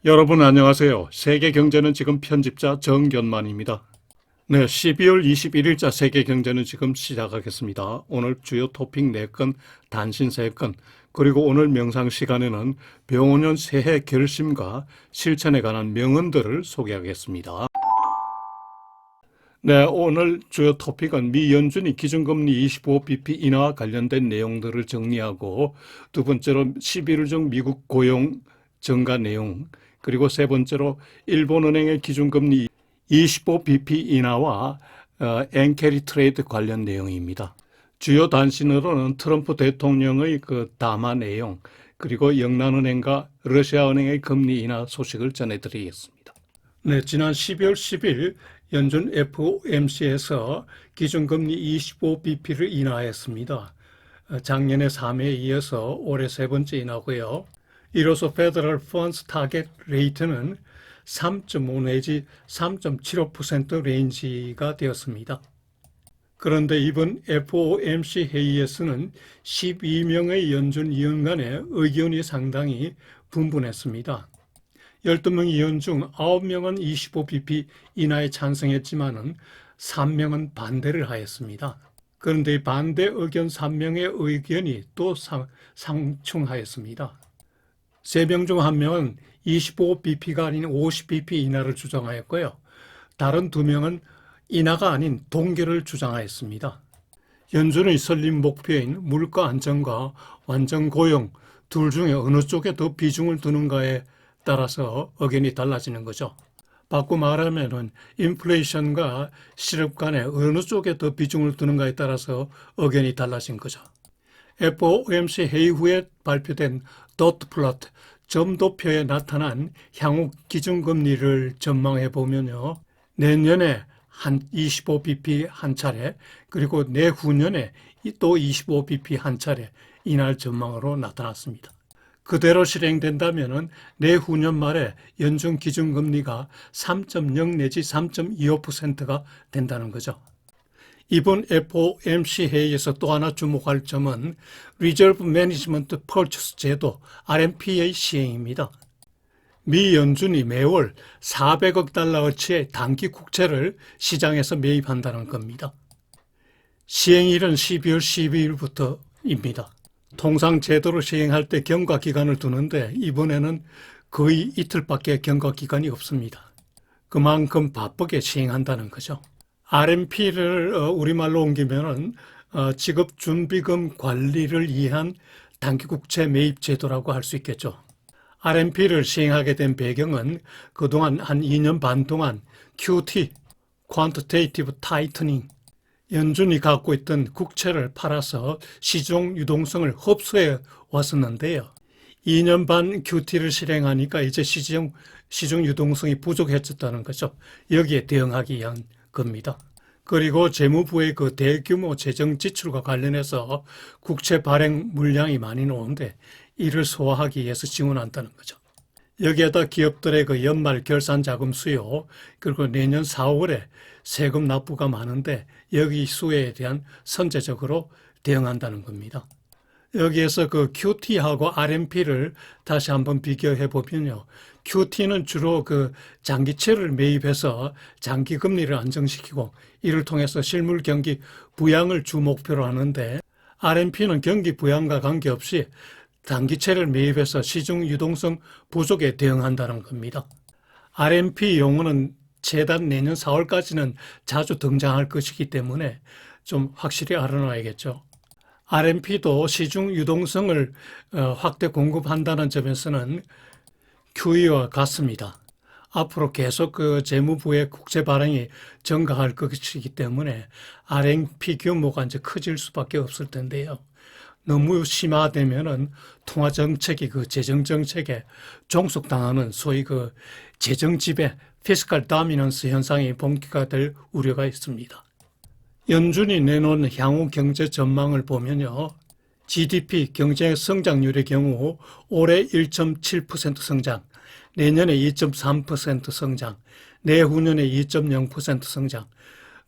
여러분 안녕하세요. 세계경제는 지금 편집자 정견만입니다. 네, 12월 21일자 세계경제는 지금 시작하겠습니다. 오늘 주요 토픽 4건, 단신 3건, 그리고 오늘 명상 시간에는 병원년 새해 결심과 실천에 관한 명언들을 소개하겠습니다. 네, 오늘 주요 토픽은 미 연준이 기준금리 25bp 인하와 관련된 내용들을 정리하고, 두 번째로 11월 중 미국 고용 증가 내용, 그리고 세 번째로 일본은행의 기준금리 25bp 인하와 엔캐리 트레이드 관련 내용입니다. 주요 단신으로는 트럼프 대통령의 담화 내용, 그리고 영란은행과 러시아은행의 금리 인하 소식을 전해드리겠습니다. 네, 지난 12월 10일 연준 FOMC에서 기준금리 25bp를 인하했습니다. 작년에 3회에 이어서 올해 세 번째 인하고요. 이로써 페더럴 펀드 타겟 레이트는 3.5 내지 3.75% 레인지가 되었습니다. 그런데 이번 FOMC 회의에서는 12명의 연준 위원 간의 의견이 상당히 분분했습니다. 12명 위원 중 9명은 25bp 인하에 찬성했지만 3명은 반대를 하였습니다. 그런데 이 반대 의견 3명의 의견이 또 상충하였습니다. 3명 중 1명은 25bp가 아닌 50bp 인하를 주장하였고요. 다른 2명은 인하가 아닌 동결을 주장하였습니다. 연준의 설립 목표인 물가 안정과 완전 고용 둘 중에 어느 쪽에 더 비중을 두는가에 따라서 의견이 달라지는 거죠. 바꿔 말하면 인플레이션과 실업 간에 어느 쪽에 더 비중을 두는가에 따라서 의견이 달라진 거죠. FOMC 회의 후에 발표된 도트 플롯, 점도표에 나타난 향후 기준금리를 전망해 보면요. 내년에 한 25bp 한 차례, 그리고 내후년에 또 25bp 한 차례 인할 전망으로 나타났습니다. 그대로 실행된다면 내후년 말에 연준 기준금리가 3.0 내지 3.25%가 된다는 거죠. 이번 FOMC 회의에서 또 하나 주목할 점은 Reserve Management Purchase 제도 RMP의 시행입니다. 미 연준이 매월 400억 달러어치의 단기 국채를 시장에서 매입한다는 겁니다. 시행일은 12월 12일부터입니다. 통상 제도를 시행할 때 경과 기간을 두는데 이번에는 거의 이틀밖에 경과 기간이 없습니다. 그만큼 바쁘게 시행한다는 거죠. RMP를 우리말로 옮기면은 지급준비금 관리를 위한 단기국채 매입 제도라고 할 수 있겠죠. RMP를 시행하게 된 배경은 그동안 한 2년 반 동안 QT, Quantitative Tightening, 연준이 갖고 있던 국채를 팔아서 시중 유동성을 흡수해 왔었는데요. 2년 반 QT를 실행하니까 이제 시중 유동성이 부족해졌다는 거죠. 여기에 대응하기 위한 겁니다. 그리고 재무부의 그 대규모 재정 지출과 관련해서 국채 발행 물량이 많이 나오는데 이를 소화하기 위해서 지원한다는 거죠. 여기에다 기업들의 그 연말 결산 자금 수요, 그리고 내년 4월에 세금 납부가 많은데 여기 수혜에 대한 선제적으로 대응한다는 겁니다. 여기에서 그 QT하고 RMP를 다시 한번 비교해 보면요. QT는 주로 그 장기채를 매입해서 장기 금리를 안정시키고 이를 통해서 실물 경기 부양을 주 목표로 하는데 RMP는 경기 부양과 관계없이 단기채를 매입해서 시중 유동성 부족에 대응한다는 겁니다. RMP 용어는 최단 내년 4월까지는 자주 등장할 것이기 때문에 좀 확실히 알아놔야겠죠. RMP도 시중 유동성을 확대 공급한다는 점에서는 QE와 같습니다. 앞으로 계속 그 재무부의 국채 발행이 증가할 것이기 때문에 RMP 규모가 이제 커질 수밖에 없을 텐데요. 너무 심화되면은 통화 정책이 그 재정 정책에 종속당하는 소위 그 재정 지배, 피스칼 다미넌스 현상이 본격화될 우려가 있습니다. 연준이 내놓은 향후 경제 전망을 보면요. GDP 경제 성장률의 경우 올해 1.7% 성장, 내년에 2.3% 성장, 내후년에 2.0% 성장,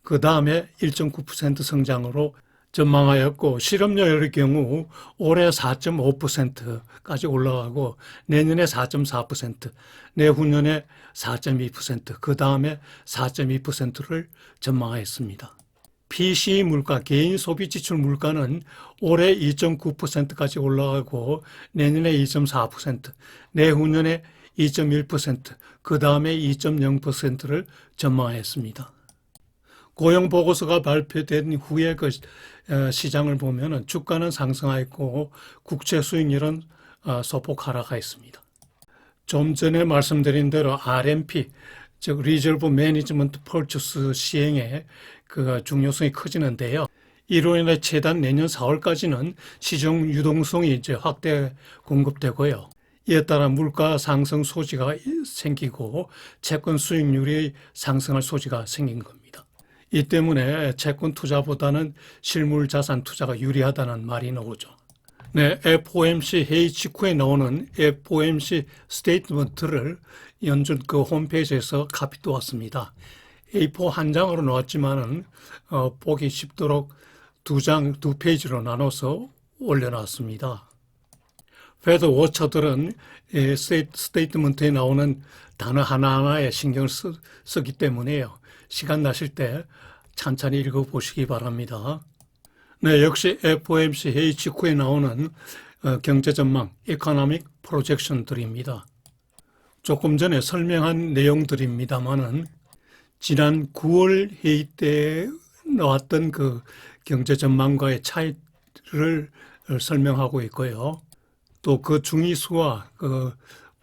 그 다음에 1.9% 성장으로 전망하였고 실업률의 경우 올해 4.5%까지 올라가고 내년에 4.4%, 내후년에 4.2%, 그 다음에 4.2%를 전망하였습니다. PCE 물가, 개인 소비 지출 물가는 올해 2.9%까지 올라가고 내년에 2.4%, 내후년에 2.1%, 그 다음에 2.0%를 전망했습니다. 고용 보고서가 발표된 후에 그 시장을 보면은 주가는 상승하였고 국채 수익률은 소폭 하락하였습니다. 좀 전에 말씀드린 대로 RMP, 즉 Reserve Management Purchase 시행의 그 중요성이 커지는데요. 이로 인해 최단 내년 4월까지는 시중 유동성이 이제 확대 공급되고요. 이에 따라 물가 상승 소지가 생기고 채권 수익률이 상승할 소지가 생긴 겁니다. 이 때문에 채권 투자보다는 실물 자산 투자가 유리하다는 말이 나오죠. 네, FOMC 회의 직후에 나오는 FOMC 스테이트먼트를 연준 그 홈페이지에서 카피해 왔습니다. A4 한 장으로 나왔지만은 보기 쉽도록 두 페이지로 나눠서 올려놨습니다. 페드 워처들은 스테이트먼트에 나오는 단어 하나하나에 신경을 쓰기 때문에요. 시간 나실 때 찬찬히 읽어보시기 바랍니다. 네, 역시 FOMC 회의 직후에 나오는 경제 전망, economic projection들입니다. 조금 전에 설명한 내용들입니다만은 지난 9월 회의 때 나왔던 그 경제 전망과의 차이를 설명하고 있고요. 또 그 중위수와 그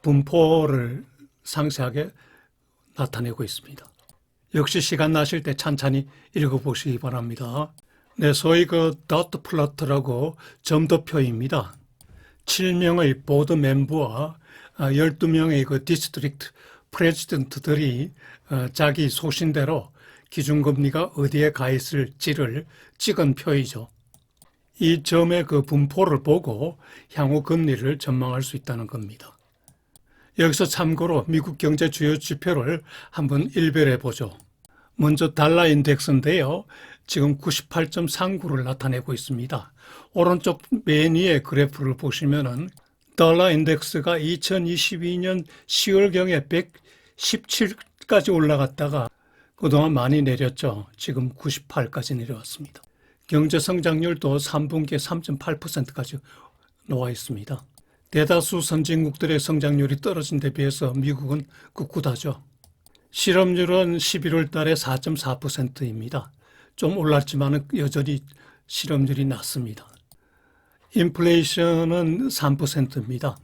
분포를 상세하게 나타내고 있습니다. 역시 시간 나실 때 찬찬히 읽어보시기 바랍니다. 네, 소위 그 도트 플러트라고 점도표입니다. 7명의 보드 멤버와 12명의 그 디스트릭트 프레지던트들이 자기 소신대로 기준금리가 어디에 가 있을지를 찍은 표이죠. 이 점의 그 분포를 보고 향후 금리를 전망할 수 있다는 겁니다. 여기서 참고로 미국 경제 주요 지표를 한번 일별해 보죠. 먼저 달러 인덱스인데요. 지금 98.39를 나타내고 있습니다. 오른쪽 맨 위에 그래프를 보시면은 달러 인덱스가 2022년 10월경에 117까지 올라갔다가 그동안 많이 내렸죠. 지금 98까지 내려왔습니다. 경제 성장률도 3분기에 3.8%까지 나와 있습니다. 대다수 선진국들의 성장률이 떨어진 데 비해서 미국은 꿋꿋하죠. 실업률은 11월 달에 4.4%입니다. 좀 올랐지만 여전히 실업률이 낮습니다. 인플레이션은 3%입니다.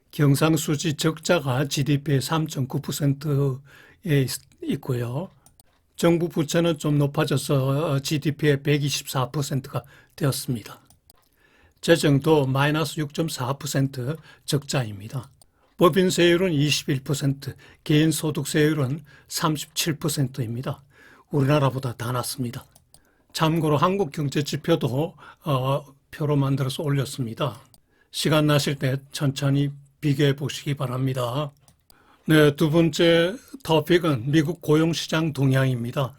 경상수지 적자가 GDP의 3.9%에 있고요. 정부 부채는 좀 높아져서 GDP의 124%가 되었습니다. 재정도 마이너스 6.4% 적자입니다. 법인세율은 21%, 개인소득세율은 37%입니다. 우리나라보다 더 낮습니다. 참고로 한국경제지표도 표로 만들어서 올렸습니다. 시간 나실 때 천천히 비교해 보시기 바랍니다. 네, 두 번째 토픽은 미국 고용시장 동향입니다.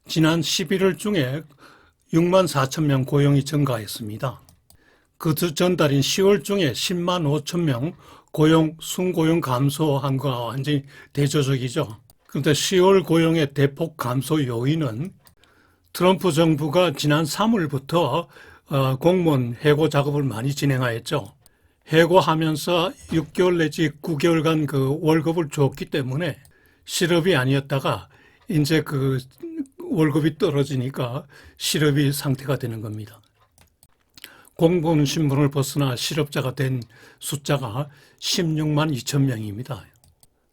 지난 11월 중에 6만 4천 명 고용이 증가했습니다. 그 전달인 10월 중에 10만 5천 명 고용, 순고용 감소한 거와 완전히 대조적이죠. 그런데 10월 고용의 대폭 감소 요인은 트럼프 정부가 지난 3월부터 공무원 해고 작업을 많이 진행하였죠. 해고하면서 6개월 내지 9개월간 그 월급을 줬기 때문에 실업이 아니었다가 이제 그 월급이 떨어지니까 실업이 상태가 되는 겁니다. 공무원 신분을 벗어나 실업자가 된 숫자가 16만 2천 명입니다.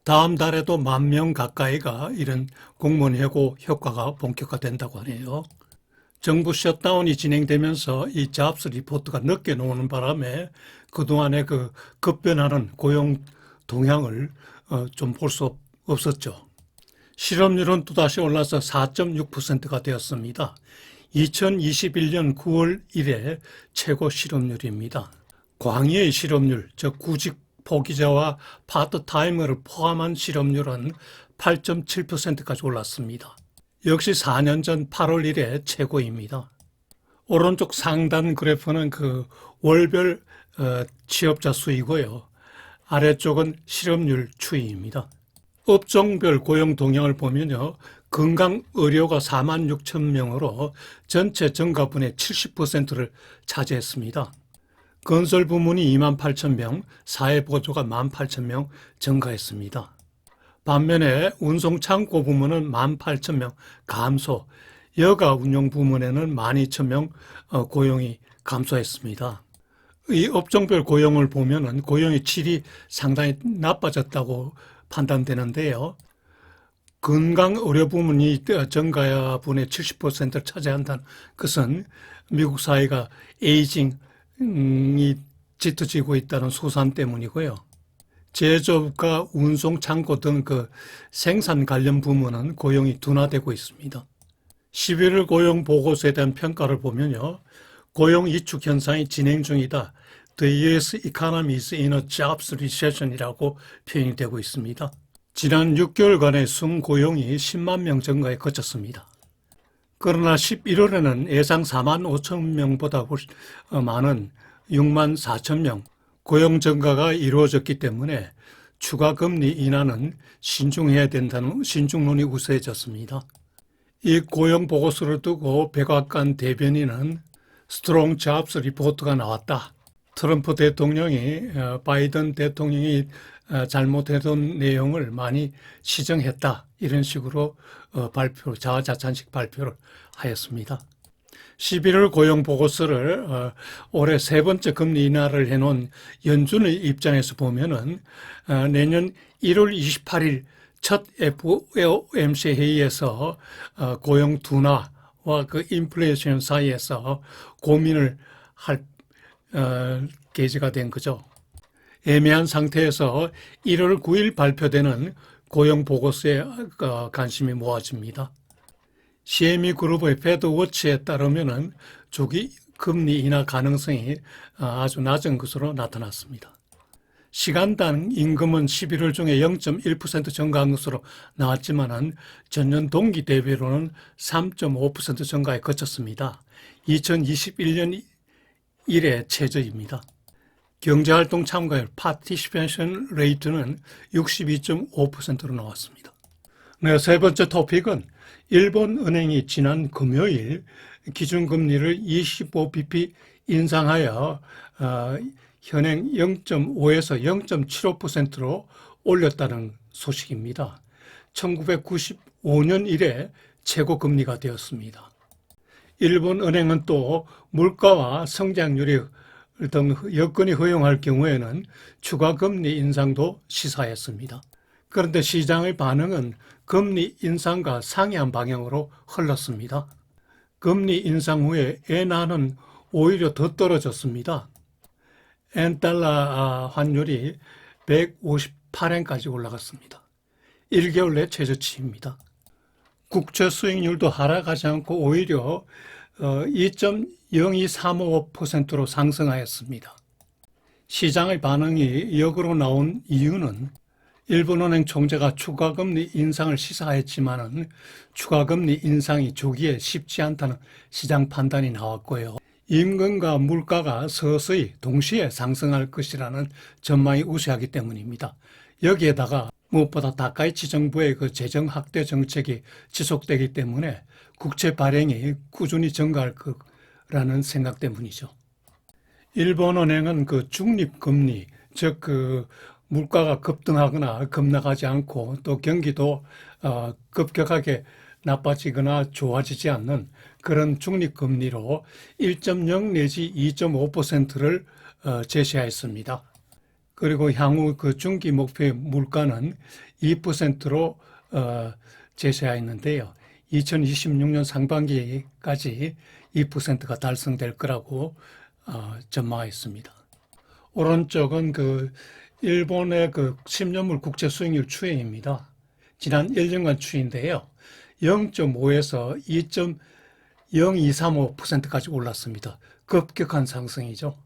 다음 달에도 1만 명 가까이가 이런 공무원 해고 효과가 본격화된다고 하네요. 정부 셧다운이 진행되면서 이 잡스 리포트가 늦게 나오는 바람에 그동안의 그 급변하는 고용 동향을 좀 볼 수 없었죠. 실업률은 또다시 올라서 4.6%가 되었습니다. 2021년 9월 이래 최고 실업률입니다. 광의의 실업률, 즉 구직 포기자와 파트타이머를 포함한 실업률은 8.7%까지 올랐습니다. 역시 4년 전 8월 이래 최고입니다. 오른쪽 상단 그래프는 그 월별 취업자 수이고요. 아래쪽은 실업률 추이입니다. 업종별 고용 동향을 보면요. 건강의료가 4만 6천 명으로 전체 증가분의 70%를 차지했습니다. 건설 부문이 2만 8천 명, 사회보조가 1만 8천 명 증가했습니다. 반면에 운송창고 부문은 1만 8천 명 감소, 여가 운용 부문에는 1만 2천 명 고용이 감소했습니다. 이 업종별 고용을 보면은 고용의 질이 상당히 나빠졌다고 판단되는데요. 건강의료 부문이 증가분의 70%를 차지한다는 것은 미국 사회가 에이징이 짙어지고 있다는 소산 때문이고요. 제조업과 운송, 창고 등 그 생산 관련 부문은 고용이 둔화되고 있습니다. 11월 고용 보고서에 대한 평가를 보면요. 고용 이축 현상이 진행 중이다. The U.S. economy is in a jobs recession이라고 표현이 되고 있습니다. 지난 6개월간의 순고용이 10만 명 증가에 그쳤습니다. 그러나 11월에는 예상 4만 5천 명보다 훨씬 많은 6만 4천 명 고용 증가가 이루어졌기 때문에 추가 금리 인하는 신중해야 된다는 신중론이 우세해졌습니다. 이 고용 보고서를 두고 백악관 대변인은 스트롱 잡스 리포트가 나왔다. 트럼프 대통령이 바이든 대통령이 잘못했던 내용을 많이 시정했다. 이런 식으로 자화자찬식 발표를 하였습니다. 11월 고용 보고서를 올해 세 번째 금리 인하를 해놓은 연준의 입장에서 보면은 내년 1월 28일 첫 FOMC 회의에서 고용 둔화와 그 인플레이션 사이에서 고민을 할 계기가 된 거죠. 애매한 상태에서 1월 9일 발표되는 고용 보고서에 관심이 모아집니다. CME 그룹의 패드워치에 따르면은 조기 금리 인하 가능성이 아주 낮은 것으로 나타났습니다. 시간당 임금은 11월 중에 0.1% 증가한 것으로 나왔지만은 전년 동기 대비로는 3.5% 증가에 그쳤습니다. 2021년 이래 최저입니다. 경제활동 참가율 파티시페이션 레이트는 62.5%로 나왔습니다. 네, 세 번째 토픽은 일본은행이 지난 금요일 기준금리를 25bp 인상하여 현행 0.5에서 0.75%로 올렸다는 소식입니다. 1995년 이래 최고금리가 되었습니다. 일본은행은 또 물가와 성장률이 등 여건이 허용할 경우에는 추가 금리 인상도 시사했습니다. 그런데 시장의 반응은 금리 인상과 상이한 방향으로 흘렀습니다. 금리 인상 후에 엔화는 오히려 더 떨어졌습니다. 엔달러 환율이 158엔까지 올라갔습니다. 1개월 내 최저치입니다. 국채 수익률도 하락하지 않고 오히려 2.0235%로 상승하였습니다. 시장의 반응이 역으로 나온 이유는 일본은행 총재가 추가금리 인상을 시사했지만은 추가금리 인상이 조기에 쉽지 않다는 시장 판단이 나왔고요. 임금과 물가가 서서히 동시에 상승할 것이라는 전망이 우세하기 때문입니다. 여기에다가 무엇보다 다카이치 정부의 그 재정 확대 정책이 지속되기 때문에 국채 발행이 꾸준히 증가할 거라는 생각 때문이죠. 일본은행은 그 중립금리, 즉 그 물가가 급등하거나 급락하지 않고 또 경기도 급격하게 나빠지거나 좋아지지 않는 그런 중립금리로 1.0 내지 2.5%를 제시하였습니다. 그리고 향후 그 중기 목표의 물가는 2%로 제시하였는데요. 2026년 상반기까지 2%가 달성될 거라고 전망했습니다. 오른쪽은 그 일본의 그 10년물 국채 수익률 추이입니다. 지난 1년간 추이인데요. 0.5에서 2.0235%까지 올랐습니다. 급격한 상승이죠.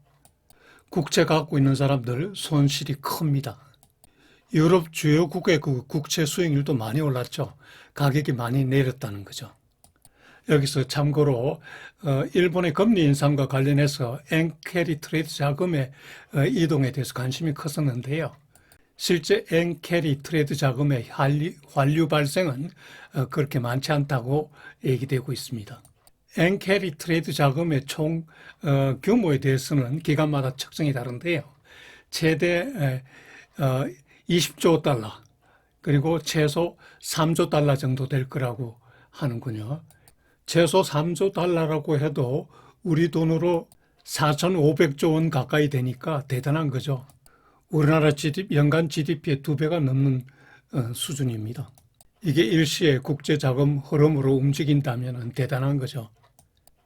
국채 갖고 있는 사람들 손실이 큽니다. 유럽 주요국의 그 국채 수익률도 많이 올랐죠. 가격이 많이 내렸다는 거죠. 여기서 참고로 일본의 금리 인상과 관련해서 엔캐리 트레이드 자금의 이동에 대해서 관심이 컸었는데요. 실제 엔캐리 트레이드 자금의 환류 발생은 그렇게 많지 않다고 얘기되고 있습니다. 엔캐리 트레이드 자금의 총 규모에 대해서는 기간마다 측정이 다른데요. 최대 20조 달러 그리고 최소 3조 달러 정도 될 거라고 하는군요. 최소 3조 달러라고 해도 우리 돈으로 4,500조 원 가까이 되니까 대단한 거죠. 우리나라 연간 GDP의 2배가 넘는 수준입니다. 이게 일시에 국제자금 흐름으로 움직인다면 대단한 거죠.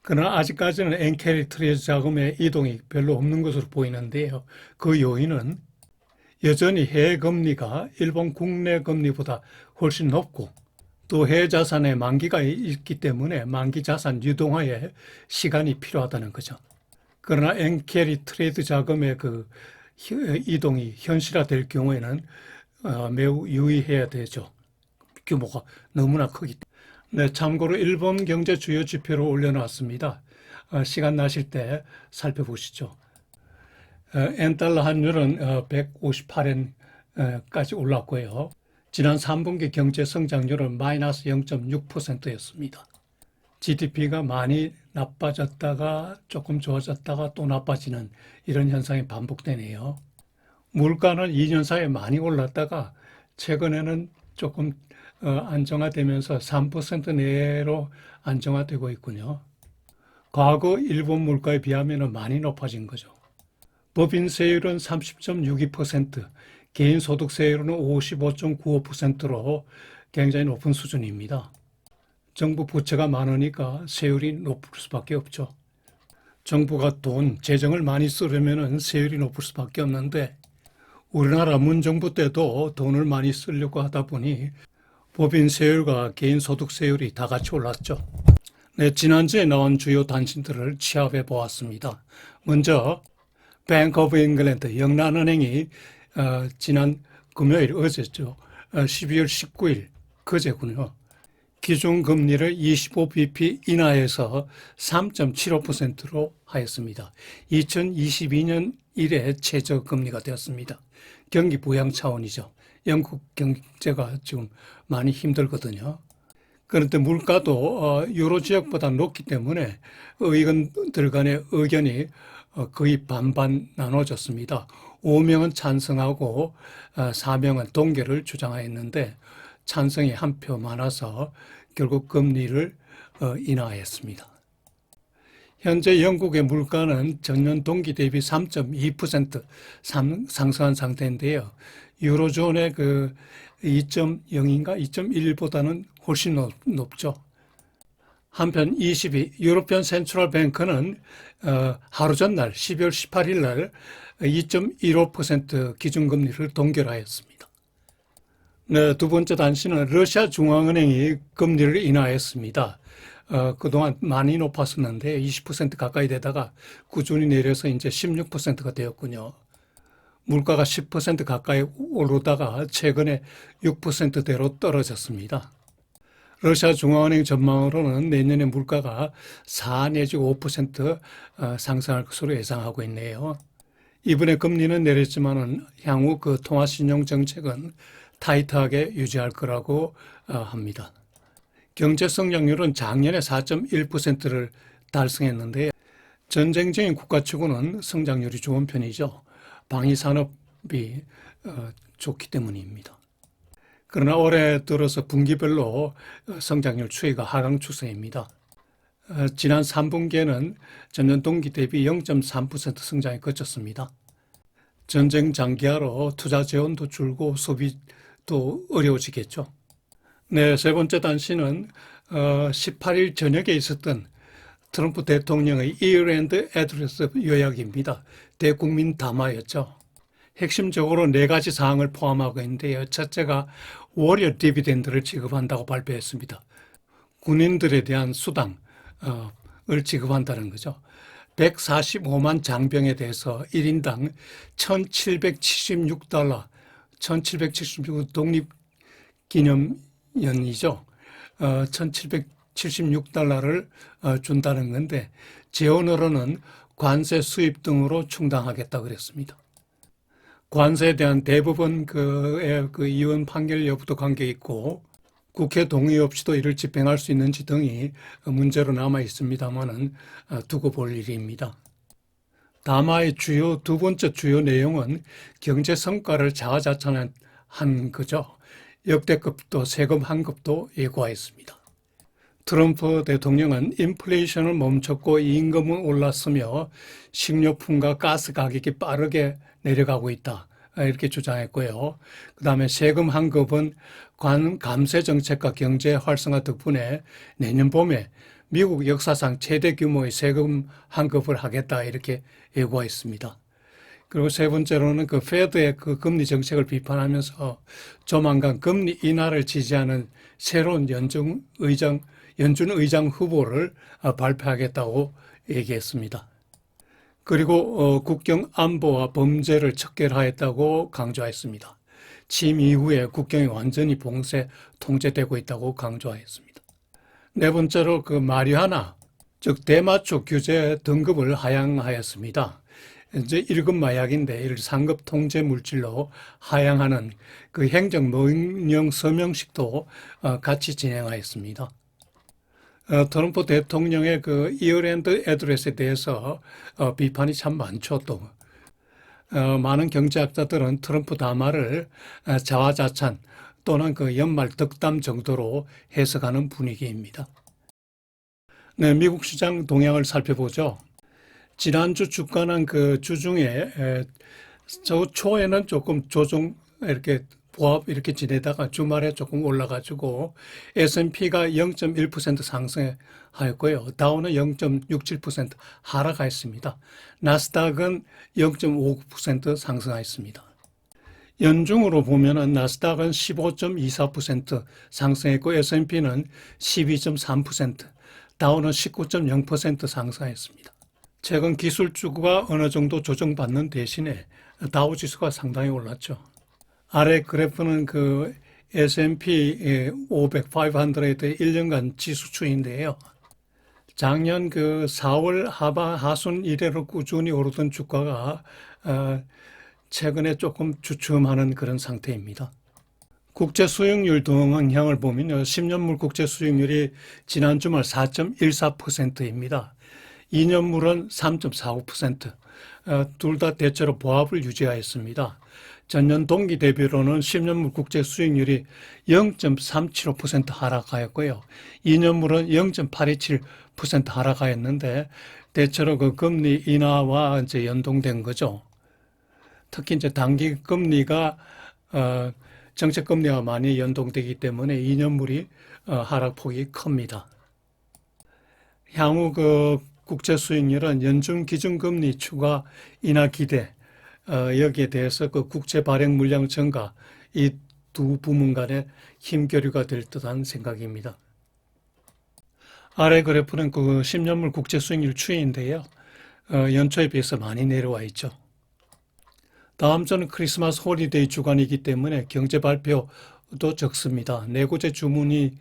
그러나 아직까지는 엔캐리 트레이드 자금의 이동이 별로 없는 것으로 보이는데요. 그 요인은 여전히 해외 금리가 일본 국내 금리보다 훨씬 높고 또 해외 자산의 만기가 있기 때문에 만기 자산 유동화에 시간이 필요하다는 거죠. 그러나 엔캐리 트레이드 자금의 그 이동이 현실화될 경우에는 매우 유의해야 되죠. 규모가 너무나 크기 때문에. 네, 참고로 일본 경제 주요 지표를 올려놨습니다. 시간 나실 때 살펴보시죠. 엔달러 환율은 158엔까지 올랐고요. 지난 3분기 경제 성장률은 마이너스 0.6%였습니다. GDP가 많이 나빠졌다가 조금 좋아졌다가 또 나빠지는 이런 현상이 반복되네요. 물가는 2년 사이에 많이 올랐다가 최근에는 조금 안정화되면서 3% 내로 안정화되고 있군요. 과거 일본 물가에 비하면 많이 높아진 거죠. 법인 세율은 30.62%, 개인 소득 세율은 55.95%로 굉장히 높은 수준입니다. 정부 부채가 많으니까 세율이 높을 수밖에 없죠. 정부가 재정을 많이 쓰려면 세율이 높을 수밖에 없는데 우리나라 문정부 때도 돈을 많이 쓰려고 하다 보니 법인 세율과 개인 소득 세율이 다 같이 올랐죠. 네, 지난주에 나온 주요 단신들을 취합해 보았습니다. 먼저 Bank of England 영란은행이 지난 금요일 어제죠. 12월 19일 그제군요. 기준금리를 25bp 인하해서 3.75%로 하였습니다. 2022년 이래 최저금리가 되었습니다. 경기 부양 차원이죠. 영국 경제가 지금 많이 힘들거든요. 그런데 물가도 유로 지역보다 높기 때문에 의원들 간의 의견이 거의 반반 나눠졌습니다. 5명은 찬성하고 4명은 동결을 주장하였는데 찬성이 한 표 많아서 결국 금리를 인하했습니다. 현재 영국의 물가는 전년 동기 대비 3.2% 상승한 상태인데요. 유로존의 그 2.0인가 2.1보다는 훨씬 높죠. 한편 유로피언 센트럴 뱅크는 하루 전날 12월 18일 날 2.15% 기준금리를 동결하였습니다. 네, 두 번째 단신은 러시아 중앙은행이 금리를 인하했습니다. 그동안 많이 높았었는데 20% 가까이 되다가 꾸준히 내려서 이제 16%가 되었군요. 물가가 10% 가까이 오르다가 최근에 6%대로 떨어졌습니다. 러시아 중앙은행 전망으로는 내년에 물가가 4 내지 5% 상승할 것으로 예상하고 있네요. 이번에 금리는 내렸지만은 향후 그 통화신용 정책은 타이트하게 유지할 거라고 합니다. 경제 성장률은 작년에 4.1%를 달성했는데 전쟁 중인 국가 치고는 성장률이 좋은 편이죠. 방위산업이 좋기 때문입니다. 그러나 올해 들어서 분기별로 성장률 추이가 하강 추세입니다. 지난 3분기에는 전년 동기 대비 0.3% 성장에 그쳤습니다. 전쟁 장기화로 투자 재원도 줄고 소비도 어려워지겠죠. 네, 세 번째 단신은 18일 저녁에 있었던 트럼프 대통령의 이어랜드 애드레스 요약입니다. 대국민 담화였죠. 핵심적으로 네 가지 사항을 포함하고 있는데요. 첫째가 워리어 디비덴드를 지급한다고 발표했습니다. 군인들에 대한 수당을 지급한다는 거죠. 145만 장병에 대해서 1인당 1,776달러, 1,776 독립기념연이죠. 1,700 76달러를 준다는 건데 재원으로는 관세 수입 등으로 충당하겠다 그랬습니다. 관세에 대한 대부분 그 이혼 판결 여부도 관계 있고 국회 동의 없이도 이를 집행할 수 있는지 등이 문제로 남아 있습니다만은 두고 볼 일입니다. 담화의 두 번째 주요 내용은 경제 성과를 자화자찬한 거죠. 역대급도 세금 환급도 예고하였습니다. 트럼프 대통령은 인플레이션을 멈췄고 임금은 올랐으며 식료품과 가스 가격이 빠르게 내려가고 있다. 이렇게 주장했고요. 그 다음에 세금 환급은 감세 정책과 경제 활성화 덕분에 내년 봄에 미국 역사상 최대 규모의 세금 환급을 하겠다 이렇게 예고했습니다. 그리고 세 번째로는 그 페드의 그 금리 정책을 비판하면서 조만간 금리 인하를 지지하는 새로운 연준 의장 후보를 발표하겠다고 얘기했습니다. 그리고 국경 안보와 범죄를 척결하였다고 강조했습니다. 취임 이후에 국경이 완전히 봉쇄 통제되고 있다고 강조하였습니다. 네 번째로 그 마리화나 즉 대마초 규제 등급을 하향하였습니다. 이제 1급 마약인데 이를 상급 통제 물질로 하향하는 그 행정 명령 서명식도 같이 진행하였습니다. 트럼프 대통령의 그 이어랜드 애드레스에 대해서 비판이 참 많죠. 또 많은 경제학자들은 트럼프 담화를 자화자찬 또는 그 연말 덕담 정도로 해석하는 분위기입니다. 네, 미국 시장 동향을 살펴보죠. 지난주 주가는 그 주중에 저 초에는 조금 조정 이렇게 보합 이렇게 지내다가 주말에 조금 올라가지고 S&P가 0.1% 상승하였고요. 다우는 0.67% 하락하였습니다. 나스닥은 0.59% 상승하였습니다. 연중으로 보면은 나스닥은 15.24% 상승했고 S&P는 12.3%, 다우는 19.0% 상승했습니다. 최근 기술주가 어느 정도 조정받는 대신에 다우 지수가 상당히 올랐죠. 아래 그래프는 그 S&P 500, 500의 1년간 지수 추이인데요. 작년 그 4월 하순 이래로 꾸준히 오르던 주가가 최근에 조금 주춤하는 그런 상태입니다. 국제 수익률 동향을 보면요. 10년물 국제 수익률이 지난 주말 4.14%입니다. 2년물은 3.45%, 둘 다 대체로 보합을 유지하였습니다. 전년 동기 대비로는 10년물 국제 수익률이 0.375% 하락하였고요. 2년물은 0.827% 하락하였는데 대체로 그 금리 인하와 이제 연동된 거죠. 특히 이제 단기 금리가 정책 금리와 많이 연동되기 때문에 2년물이 하락폭이 큽니다. 향후 그 국제 수익률은 연준 기준금리 추가 인하 기대 여기에 대해서 그 국채 발행 물량 증가 이 두 부문 간의 힘교류가 될 듯한 생각입니다. 아래 그래프는 그 10년물 국제 수익률 추이인데요. 연초에 비해서 많이 내려와 있죠. 다음 주는 크리스마스 홀리데이 주간이기 때문에 경제 발표도 적습니다. 내구재 주문이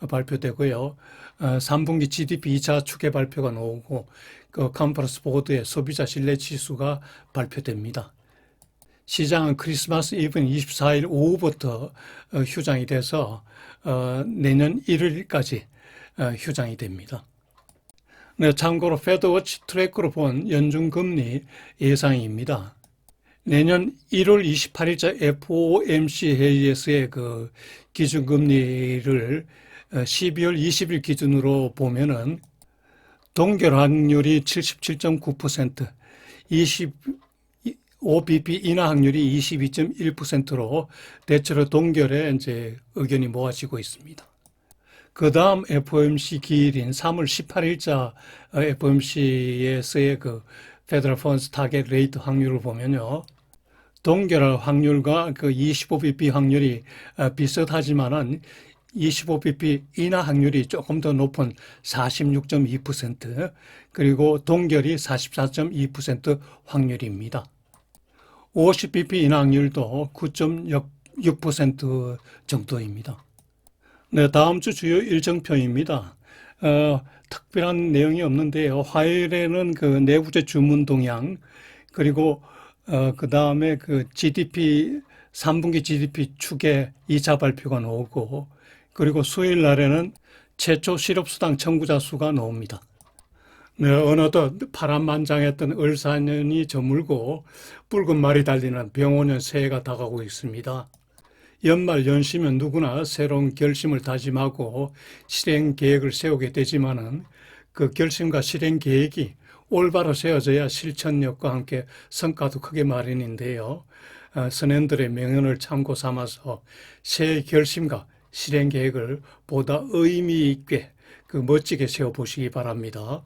발표되고요. 3분기 GDP 2차 추계 발표가 나오고 그 컨퍼런스 보드의 소비자 신뢰 지수가 발표됩니다. 시장은 크리스마스 이브는 24일 오후부터 휴장이 돼서 내년 1일까지 휴장이 됩니다. 네, 참고로 패드워치 트래커로 본 연준금리 예상입니다. 내년 1월 28일자 FOMC 회의에서의 그 기준금리를 12월 20일 기준으로 보면은 동결 확률이 77.9%, 25bp 인하 확률이 22.1%로 대체로 동결에 이제 의견이 모아지고 있습니다. 그 다음 FOMC 기일인 3월 18일자 FOMC에서의 그 페더럴 펀드 타겟 레이트 확률을 보면요. 동결 확률과 그 25bp 확률이 비슷하지만은 25bp 인하 확률이 조금 더 높은 46.2%, 그리고 동결이 44.2% 확률입니다. 50bp 인하 확률도 9.6% 정도입니다. 네, 다음 주 주요 일정표입니다. 특별한 내용이 없는데요. 화요일에는 그 내구재 주문 동향, 그리고 그 다음에 그 GDP 3분기 GDP 추계 2차 발표가 나오고, 그리고 수요일 날에는 최초 실업수당 청구자 수가 나옵니다. 네, 어느덧 파란만장했던 을사년이 저물고 붉은 말이 달리는 병오년 새해가 다가오고 있습니다. 연말 연시면 누구나 새로운 결심을 다짐하고 실행 계획을 세우게 되지만은 그 결심과 실행 계획이 올바로 세워져야 실천력과 함께 성과도 크게 마련인데요. 선현들의 명언을 참고 삼아서 새해 결심과 실행 계획을 보다 의미 있게 멋지게 세워보시기 바랍니다.